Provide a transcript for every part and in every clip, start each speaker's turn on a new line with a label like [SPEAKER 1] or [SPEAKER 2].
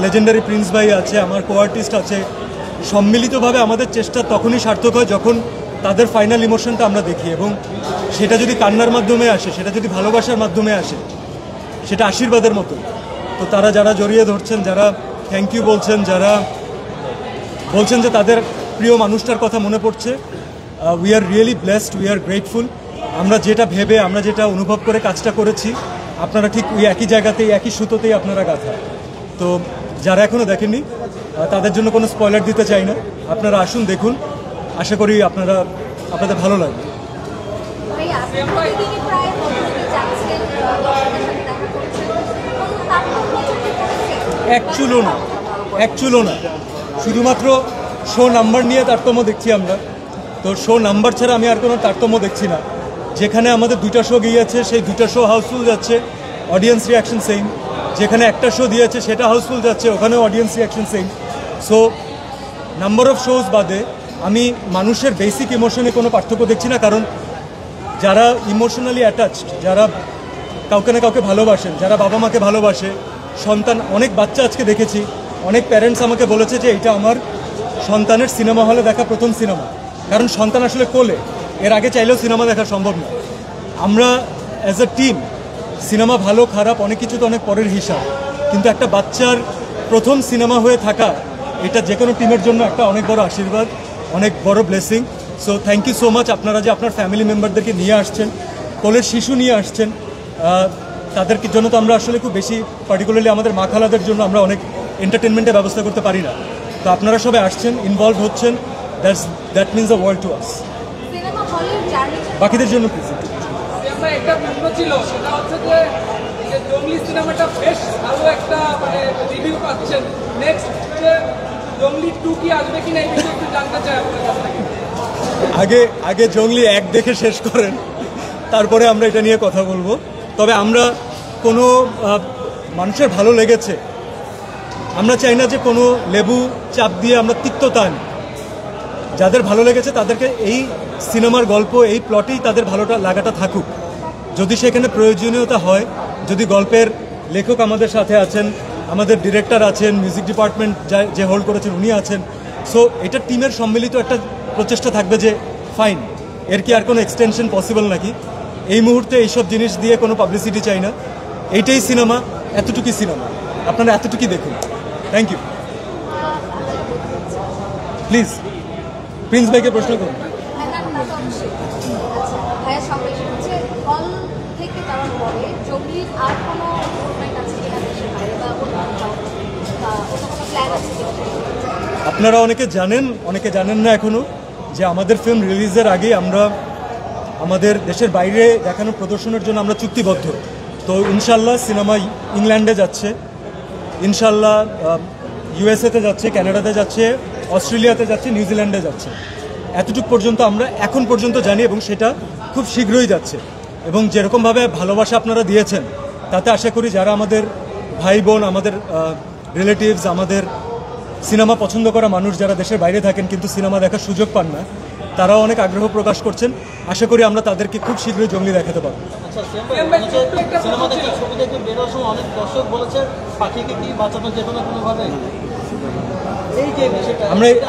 [SPEAKER 1] Legendary Prince ভাই আছে, আমার কো আর্টিস্ট আছে। সম্মিলিতভাবে আমাদের চেষ্টা তখনই সার্থক হয় যখন তাদের ফাইনাল ইমোশনটা আমরা দেখি, এবং সেটা যদি কান্নার মাধ্যমে আসে, সেটা যদি ভালোবাসার মাধ্যমে আসে, সেটা আশীর্বাদের মতো। তো তারা যারা জড়িয়ে ধরছেন, যারা থ্যাংক ইউ বলছেন, যারা বলছেন যে তাদের প্রিয় মানুষটার কথা মনে পড়ছে, we are really blessed, we are grateful. আমরা যেটা ভেবে, আমরা যেটা অনুভব করে কাজটা করেছি, আপনারা ঠিক ওই একই জায়গাতেই, একই সুতোতেই আপনারা গাঁথা। তো যারা এখনও দেখেননি তাদের জন্য কোনো স্পয়লার দিতে চাই না, আপনারা আসুন, দেখুন, আশা করি আপনাদের ভালো লাগবে। অ্যাকচুয়ালও না, শুধুমাত্র শো নাম্বার নিয়ে তারতম্য দেখছি আমরা। তো শো নাম্বার ছাড়া আমি আর কোনো তারতম্য দেখছি না। যেখানে আমাদের 2টা শো গিয়েছে, সেই 2টা শো হাউসফুল যাচ্ছে, অডিয়েন্স রিয়াকশন সেম। যেখানে একটা শো দিয়েছে সেটা হাউসফুল যাচ্ছে, ওখানেও audience reaction same. So number of shows বাদে আমি মানুষের বেসিক ইমোশনে কোনো পার্থক্য দেখছি না। কারণ যারা ইমোশনালি অ্যাটাচড, যারা কাউকে না কাউকে ভালোবাসেন, যারা বাবা মাকে ভালোবাসে, সন্তান, অনেক বাচ্চা আজকে দেখেছি, অনেক প্যারেন্টস আমাকে বলেছে যে এটা আমার সন্তানের সিনেমা হলে দেখা প্রথম সিনেমা। কারণ সন্তান আসলে কোলে, এর আগে চাইলেও সিনেমা দেখা সম্ভব না। আমরা অ্যাজ এ টিম, সিনেমা ভালো খারাপ অনেক কিছু তো অনেক পরের হিসাব, কিন্তু একটা বাচ্চার প্রথম সিনেমা হয়ে থাকা, এটা যে কোনো টিমের জন্য একটা অনেক বড় আশীর্বাদ, অনেক বড় blessing. So thank you so much আপনারা যে আপনার ফ্যামিলি মেম্বারদেরকে নিয়ে আসছেন, কোলের শিশু নিয়ে আসছেন। তাদের জন্য তো আমরা আসলে খুব বেশি, পার্টিকুলারলি আমাদের মা খালাদের জন্য আমরা অনেক এন্টারটেনমেন্টের ব্যবস্থা করতে পারি না। তো আপনারা সবাই আসছেন, ইনভলভ হচ্ছেন, that means the world to us. বাকিদের জন্য প্লিজ
[SPEAKER 2] একটা প্রশ্ন ছিল, সেটা হচ্ছে যে জঙ্গলি সিনেমাটা বেশ ভালো একটা রিভিউ পাচ্ছেন, নেক্সট জঙ্গলি 2 কি আসবে কিনা এই বিষয়ে একটু জানতে চাই আপনার কাছ থেকে।
[SPEAKER 1] আগে জঙ্গলি 1 দেখে শেষ করেন, তারপরে আমরা এটা নিয়ে কথা বলবো। তবে আমরা কোনো মানুষের ভালো লেগেছে, আমরা চাই না যে কোনো লেবু চাপ দিয়ে আমরা তিক্ততা আনি। যাদের ভালো লেগেছে তাদেরকে এই সিনেমার গল্প, এই প্লটেই তাদের ভালোটা লাগাটা থাকুক। যদি সেখানে প্রয়োজনীয়তা হয়, যদি গল্পের লেখক আমাদের সাথে আছেন, আমাদের ডিরেক্টর আছেন, মিউজিক ডিপার্টমেন্ট যে হোল্ড করেছেন উনি আছেন, সো এটা টিমের সম্মিলিত একটা প্রচেষ্টা থাকবে যে ফাইন, এর কি আর কোনো এক্সটেনশন পসিবল নাকি। এই মুহূর্তে এইসব জিনিস দিয়ে কোনো পাবলিসিটি চাই না, এইটাই সিনেমা, এতটুকুই সিনেমা, আপনারা এতটুকুই দেখুন। Thank you. প্লিজ প্রিন্স ভাইকে প্রশ্ন করুন। আপনারা অনেকে জানেন, অনেকে জানেন না এখনো, যে আমাদের ফিল্ম রিলিজের আগে আমরা আমাদের দেশের বাইরে দেখানো প্রদর্শনের জন্য আমরা চুক্তিবদ্ধ। তো ইনশাল্লাহ সিনেমা ইংল্যান্ডে যাচ্ছে, ইনশাল্লাহ ইউএসএতে যাচ্ছে, কানাডাতে যাচ্ছে, অস্ট্রেলিয়াতে যাচ্ছে, নিউজিল্যান্ডে যাচ্ছে। এতটুকু পর্যন্ত আমরা এখন পর্যন্ত জানি, এবং সেটা খুব শীঘ্রই যাচ্ছে। এবং যেরকমভাবে ভালোবাসা আপনারা দিয়েছেন, তাতে আশা করি যারা আমাদের ভাই বোন, আমাদের রিলেটিভস, আমাদের সিনেমা পছন্দ করা মানুষ যারা দেশের বাইরে থাকেন কিন্তু সিনেমা দেখার সুযোগ পান না, তারাও অনেক আগ্রহ প্রকাশ করছেন। আশা করি আমরা তাদেরকে খুব শীঘ্রই জঙ্গলি দেখাতে পারবো।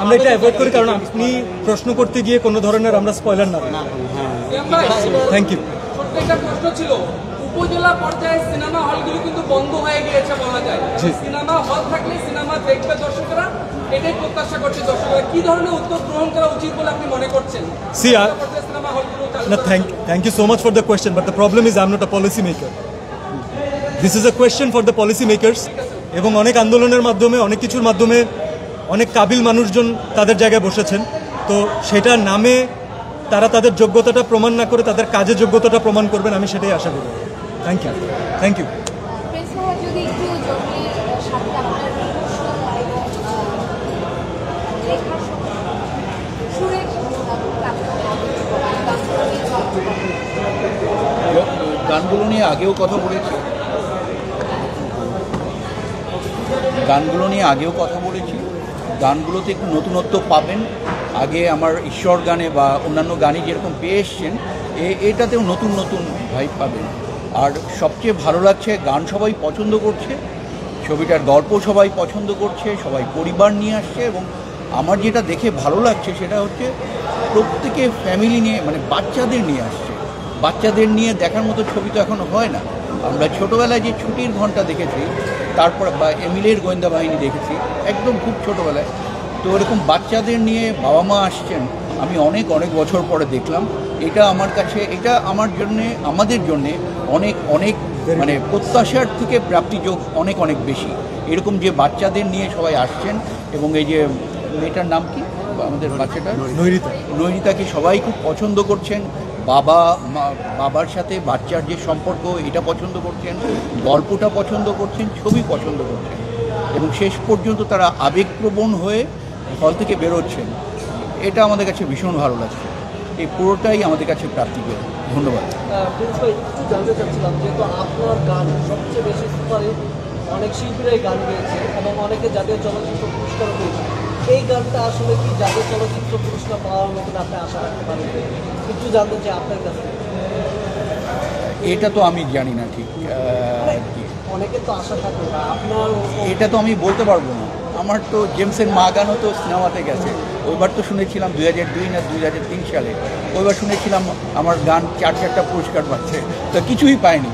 [SPEAKER 1] আমরা এটা অ্যাভয়েড করি, কারণ আপনি প্রশ্ন করতে গিয়ে কোনো ধরনের আমরা স্পয়লার না। Thank you.
[SPEAKER 2] একটা প্রশ্ন ছিল, উপজেলা পর্যায়ে সিনেমা হলগুলো কিন্তু বন্ধ হয়ে গিয়েছে বলা যায়, সিনেমা হল থাকলে সিনেমা দেখবে দর্শকরা, এটাই প্রত্যাশা করছে দর্শকরা। কি ধরনের উদ্যোগ গ্রহণ করা উচিত বলে আপনি মনে করছেন?
[SPEAKER 1] Thank you so much for the question, but the problem is I'm not a policy maker. This is a question for the policy makers. এবং অনেক আন্দোলনের মাধ্যমে, অনেক কিছুর মাধ্যমে অনেক কাবিল মানুষজন তাদের জায়গায় বসেছেন। তো সেটার নামে তারা তাদের যোগ্যতাটা প্রমাণ না করে তাদের কাজের যোগ্যতাটা প্রমাণ করবেন, আমি সেটাই আশা করি। Thank you. Thank you.
[SPEAKER 3] গানগুলো নিয়ে আগেও কথা বলেছি, গানগুলোতে একটু নতুনত্ব পাবেন। আগে আমার ঈশ্বর গানে বা অন্যান্য গানে যেরকম পেয়ে এসছেন, এটাতেও নতুন নতুন ভাইব পাবেন। আর সবচেয়ে ভালো লাগছে, গান সবাই পছন্দ করছে, ছবিটার গল্প সবাই পছন্দ করছে, সবাই পরিবার নিয়ে আসছে, এবং আমার যেটা দেখে ভালো লাগছে সেটা হচ্ছে প্রত্যেকে ফ্যামিলি নিয়ে, মানে বাচ্চাদের নিয়ে আসছে। বাচ্চাদের নিয়ে দেখার মতো ছবি তো এখনও হয় না। আমরা ছোটোবেলায় যে ছুটির ঘন্টা দেখেছি, তারপর বা এমিলের গোয়েন্দা বাহিনী দেখেছি একদম খুব ছোটোবেলায়। তো এরকম বাচ্চাদের নিয়ে বাবা মা আসছেন আমি অনেক অনেক বছর পরে দেখলাম। এটা আমার কাছে, এটা আমার জন্যে, আমাদের জন্যে অনেক অনেক মানে প্রত্যাশার থেকে প্রাপ্তিযোগ অনেক অনেক বেশি। এরকম যে বাচ্চাদের নিয়ে সবাই আসছেন, এবং এই যে মেয়েটার নাম কি, আমাদের বাচ্চাটা নৈরিতাকে সবাই খুব পছন্দ করছেন। বাবার সাথে বাচ্চার যে সম্পর্ক এটা পছন্দ করছেন, গল্পটা পছন্দ করছেন, ছবি পছন্দ করছেন, এবং শেষ পর্যন্ত তারা আবেগপ্রবণ হয়ে হল থেকে বেরোচ্ছেন। এটা আমাদের কাছে ভীষণ ভালো লাগছে। এই পুরোটাই আমাদের কাছে প্রাপ্তিযোগ। ধন্যবাদ।
[SPEAKER 4] প্রিন্স ভাই, একটু জানতে চাচ্ছিলাম, যেহেতু আপনার গান সবচেয়ে বেশি সুপারহিট, অনেক শিল্পীরাই গান গেয়েছে এবং অনেকে জাতীয় চলচ্চিত্র পুরস্কারও পেয়েছে, এই গানটা আসলে কি জাতীয় চলচ্চিত্র পুরস্কার পাওয়ার মতন আপনি আশা রাখতে পারেন? একটু জানতে চাই আপনার কাছে।
[SPEAKER 3] এটা তো আমি জানি না ঠিক,
[SPEAKER 4] অনেকে তো আশা থাকে না, আপনার
[SPEAKER 3] এটা তো আমি বলতে পারবো না। আমার তো জেমসের মা গানও তো সিনেমাতে গেছে, ওইবার তো শুনেছিলাম 2002 না 2003 সালে, ওইবার শুনেছিলাম আমার গান 4টা পুরস্কার পাচ্ছে, তো কিছুই পায়নি।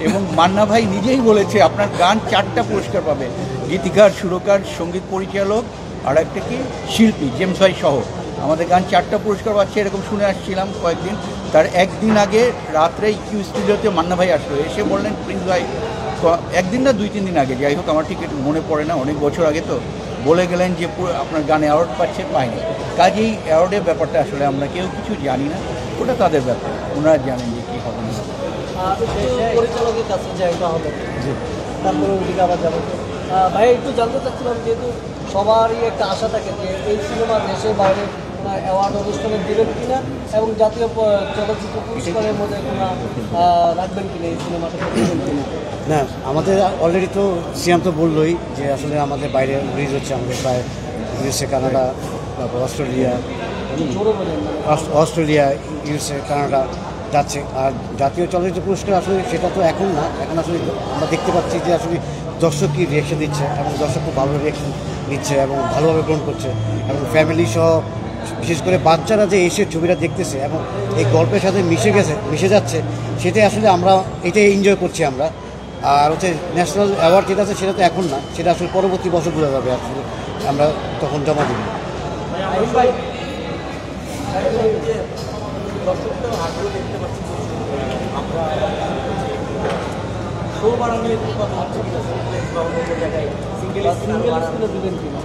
[SPEAKER 3] এবং মান্না ভাই নিজেই বলেছে আপনার গান 4টা পুরস্কার পাবে, গীতিকার, সুরকার, সঙ্গীত পরিচালক, আর একটা কি শিল্পী জেমস ভাই সহ। আমাদের গান 4টা পুরস্কার পাচ্ছে এরকম শুনে আসছিলাম কয়েকদিন। তার একদিন আগে রাত্রে ইকিউ স্টুডিওতে মান্না ভাই আসলো, এসে বললেন প্রিন্স ভাই, একদিন না 2-3 দিন আগে, যাই হোক আমার ঠিক মনে পড়ে না, অনেক বছর আগে, তো বলে গেলেন যে আপনার গানে অ্যাওয়ার্ড পাচ্ছে, পায়নি। কাজেই অ্যাওয়ার্ডের ব্যাপারটা আসলে আমরা কেউ কিছু জানি না, ওটা তাদের ব্যাপার, ওনারা জানেন যে কী হবে না।
[SPEAKER 4] পরিচালকের কাছে যাইতে হবে, তারপরে ওদিকে আবার যাবো। ভাই, একটু জানতে চাচ্ছিলাম, যেহেতু সবারই একটা আশা থাকে যে এই সিনেমা দেশের বাইরে অ্যাওয়ার্ড অনুষ্ঠানে দেবেন কিনা, এবং জাতীয় চলচ্চিত্র পুরস্কারের মধ্যে কোনো রাখবেন কিনা, এই সিনেমাটা দেবেন কিনা?
[SPEAKER 5] না, আমাদের অলরেডি তো সিয়াম তো বললোই যে আসলে আমাদের বাইরে রিলিজ হচ্ছে, আমাদের প্রায় ইউএসএ, কানাডা, তারপর অস্ট্রেলিয়া, ইউএসএ, কানাডা যাচ্ছে। আর জাতীয় চলচ্চিত্র পুরস্কার আসলে সেটা তো এখন না, এখন আসলে আমরা দেখতে পাচ্ছি যে আসলে দর্শক কী রিয়াকশন দিচ্ছে, এবং দর্শক খুব ভালো রিয়াকশন দিচ্ছে এবং ভালোভাবে গ্রহণ করছে, এবং ফ্যামিলি সহ বিশেষ করে বাচ্চারা যে এসে ছবিটা দেখতেছে এবং এই গল্পের সাথে মিশে যাচ্ছে, সেটাই আসলে আমরা এটাই এনজয় করছি আমরা। আর হচ্ছে ন্যাশনাল অ্যাওয়ার্ড যেটা আছে সেটা তো এখন না, সেটা আসলে পরবর্তী বছর বোঝা যাবে, আসলে আমরা তখন জমা দেব।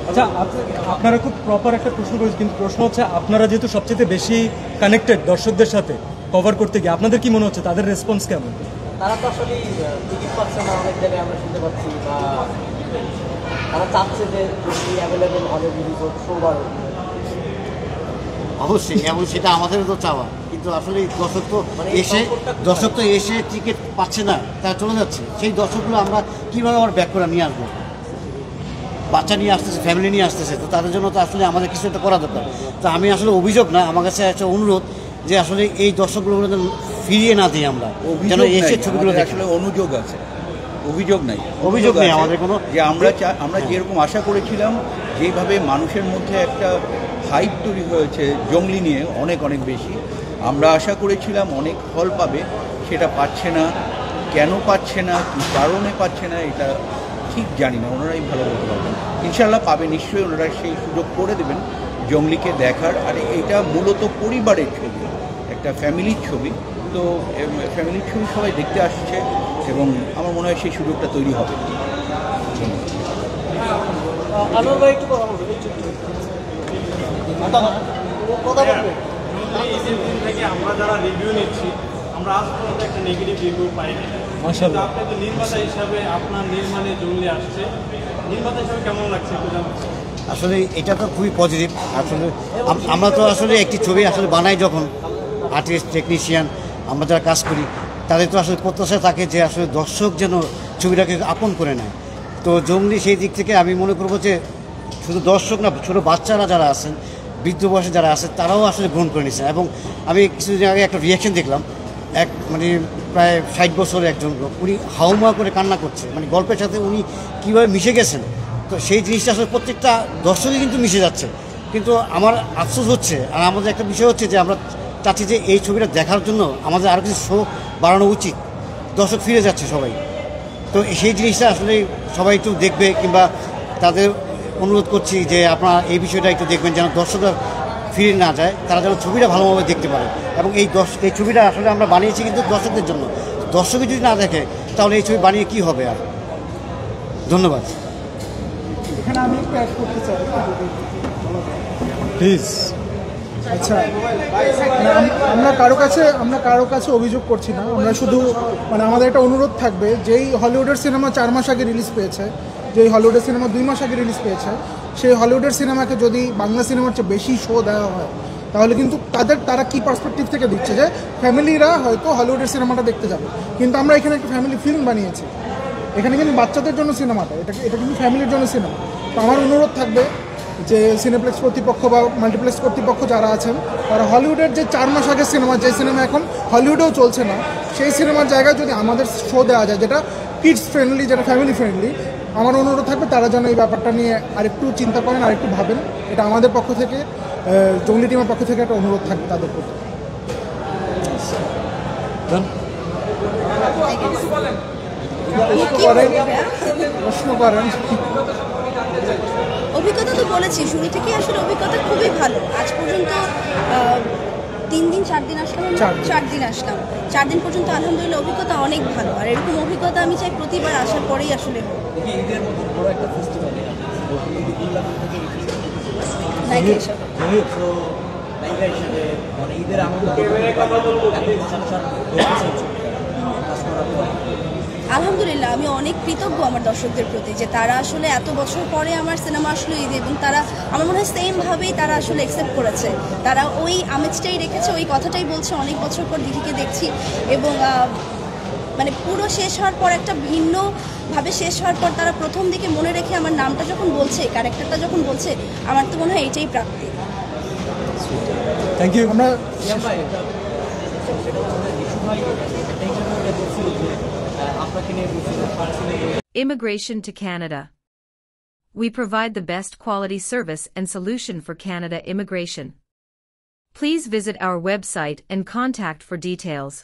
[SPEAKER 1] আচ্ছা, আপনারা খুব প্রপার একটা প্রশ্ন করেছেন, কিন্তু প্রশ্ন হচ্ছে আপনারা যেহেতু সবচেয়ে বেশি কানেক্টেড দর্শকদের সাথে কভার করতে গিয়ে, আপনাদের কি মনে হচ্ছে তাদের রেসপন্স কেমন?
[SPEAKER 4] তারা তো আসলে টিকিট পাচ্ছে না, অনেক জায়গায় আমরা শুনতে পাচ্ছি, বা তারা চাচ্ছে যে অ্যাভেলেবেল হলে রিলিজ হোক সোমবার।
[SPEAKER 5] অবশ্যই, এবং সেটা আমাদেরও তো চাওয়া, কিন্তু আসলে দর্শক তো এসে টিকিট পাচ্ছে না, তারা চলে যাচ্ছে। সেই দর্শকগুলো আমরা কীভাবে আবার ব্যাক করে নিয়ে আসবো? বাচ্চা নিয়ে আসতেছে, ফ্যামিলি নিয়ে আসতেছে, তো তাদের জন্য তো আসলে আমাদের কিছু একটা করা দরকার। তো আমি আসলে অভিযোগ না, আমার কাছে একটা অনুরোধ যে আসলে এই দর্শকগুলো ফিরিয়ে না দিই আমরা, যেন এসে ছবিগুলো
[SPEAKER 3] আসলে অনুযোগ আছে, অভিযোগ নেই
[SPEAKER 5] আমাদের কোনো,
[SPEAKER 3] যে আমরা যেরকম আশা করেছিলাম, যেভাবে মানুষের মধ্যে একটা হাইপ তৈরি হয়েছে জঙ্গলি নিয়ে অনেক অনেক বেশি, আমরা আশা করেছিলাম অনেক ফল পাবে, সেটা পাচ্ছে না। কেন পাচ্ছে না, কী কারণে পাচ্ছে না, এটা ঠিক জানি না, ওনারাই ভালো বলতে পারবেন। ইনশাল্লাহ পাবে, নিশ্চয়ই ওনারা সেই সুযোগ করে দেবেন জঙ্গলিকে দেখার। আর এটা মূলত পরিবারের ছবি, একটা ফ্যামিলির ছবি, তো ফ্যামিলির ছবি সবাই দেখতে আসছে, এবং আমার মনে হয় সেই সুযোগটা তৈরি হবে।
[SPEAKER 4] আনোয়ার ভাই, একটু কথা বলবেন, কথা বলবেন।
[SPEAKER 6] থেকে আমরা যারা রিভিউ নিচ্ছি, আমরা আজ পর্যন্ত একটা নেগেটিভ রিভিউ পাইনি।
[SPEAKER 1] মাশাআল্লাহ।
[SPEAKER 6] আপনি তো নির্মাতা হিসাবে, আপনার নির্মাণে জঙ্গলি আসছে, নির্মাতা হিসাবে কেমন লাগছে একটু জানতে চাই।
[SPEAKER 5] আসলে এটা তো খুবই পজিটিভ। আসলে আমরা তো আসলে একটি ছবি আসলে বানাই, যখন আর্টিস্ট, টেকনিশিয়ান, আমরা যারা কাজ করি, তাদের তো আসলে প্রত্যাশা থাকে যে আসলে দর্শক যেন ছবিটাকে আপন করে নেয়। তো জঙ্গলি সেই দিক থেকে আমি মনে করবো যে শুধু দর্শক না, ছোটো বাচ্চারা যারা আছেন, বৃদ্ধ বয়সে যারা আছে, তারাও আসলে গ্রহণ করে নিচ্ছেন। এবং আমি কিছুদিন আগে একটা রিয়াকশন দেখলাম এক মানে প্রায় 60 বছরের একজন লোক, উনি হাউমা করে কান্না করছে, মানে গল্পের সাথে উনি কীভাবে মিশে গেছেন। তো সেই জিনিসটা আসলে প্রত্যেকটা দর্শকই কিন্তু মিশে যাচ্ছে। কিন্তু আমার আফসোস হচ্ছে, আর আমাদের একটা বিষয় হচ্ছে যে আমরা চাচ্ছি যে এই ছবিটা দেখার জন্য আমাদের আরও কিছু শো বাড়ানো উচিত। দর্শক ফিরে যাচ্ছে সবাই, তো সেই জিনিসটা আসলে সবাই একটু দেখবে, কিংবা তাদের অনুরোধ করছি যে আপনারা এই বিষয়টা একটু দেখবেন, যেন দর্শকরা ফিরে না যায়, তারা যেন ছবিটা ভালোভাবে দেখতে পারে। এবং এই ছবিটা আসলে আমরা বানিয়েছি কিন্তু দর্শকদের জন্য। দর্শকই যদি না দেখে তাহলে এই ছবি বানিয়ে কি হবে আর। ধন্যবাদ।
[SPEAKER 7] এখানে আমি একটু অ্যাড করতে চাই।
[SPEAKER 1] প্লিজ।
[SPEAKER 7] আচ্ছা, মানে আমরা কারো কাছে অভিযোগ করছি না, আমরা শুধু মানে আমাদের একটা অনুরোধ থাকবে, যেই হলিউডের সিনেমা 4 মাস আগে রিলিজ পেয়েছে, যেই হলিউডের সিনেমা 2 মাস আগে রিলিজ পেয়েছে, সেই হলিউডের সিনেমাকে যদি বাংলা সিনেমার চেয়ে বেশি শো দেওয়া হয়, তাহলে কিন্তু তারা কি পার্সপেক্টিভ থেকে দিচ্ছে যে ফ্যামিলিরা হয়তো হলিউডের সিনেমাটা দেখতে যাবে, কিন্তু আমরা এখানে একটা ফ্যামিলি ফিল্ম বানিয়েছি। এখানে কিন্তু বাচ্চাদের জন্য সিনেমাটা, এটা কিন্তু ফ্যামিলির জন্য সিনেমা। তো আমার অনুরোধ থাকবে যে সিনেপ্লেক্স কর্তৃপক্ষ বা মাল্টিপ্লেক্স কর্তৃপক্ষ যারা আছেন, তারা হলিউডের যে 4 মাস আগের সিনেমা, যে সিনেমা এখন হলিউডেও চলছে না, সেই সিনেমার জায়গায় যদি আমাদের শো দেওয়া যায়, যেটা কিডস ফ্রেন্ডলি, যেটা ফ্যামিলি ফ্রেন্ডলি, আমার অনুরোধ থাকবে তারা যেন এই ব্যাপারটা নিয়ে আরেকটু চিন্তা করেন, আরেকটু ভাবেন। এটা আমাদের পক্ষ থেকে, জঙ্গলি টিমের পক্ষ থেকে একটা অনুরোধ থাকবে তাদের প্রতি। প্রশ্ন করেন।
[SPEAKER 8] অভিজ্ঞতা তো বলেছি শুরু থেকে, আসলে অভিজ্ঞতা খুবই ভালো। আজ পর্যন্ত 3 দিন 4 দিন আসলাম, 4 দিন আসলাম, 4 দিন পর্যন্ত আলহামদুলিল্লাহ অভিজ্ঞতা অনেক ভালো। আর এরকম অভিজ্ঞতা আমি চাই প্রতিবার আসার পরেই আসলে হোক। আলহামদুলিল্লাহ আমি অনেক কৃতজ্ঞ আমার দর্শকদের প্রতি, যে তারা আসলে এত বছর পরে আমার সিনেমা আসলে ঈদে, এবং তারা আমার মনে হয় সেমভাবেই তারা আসলে অ্যাকসেপ্ট করেছে। তারা ওই আমেজটাই রেখেছে, ওই কথাটাই বলছে অনেক বছর পর দিদিকে দেখছি। এবং মানে পুরো শেষ হওয়ার পর, একটা ভিন্নভাবে শেষ হওয়ার পর তারা প্রথম দিকে মনে রেখে আমার নামটা যখন বলছে, ক্যারেক্টারটা যখন বলছে, আমার তো মনে হয় এটাই প্রাপ্তি।
[SPEAKER 1] Thank you.
[SPEAKER 7] আমরা
[SPEAKER 9] Immigration to Canada. We provide the best quality service and solution for Canada immigration. Please visit our website and contact for details.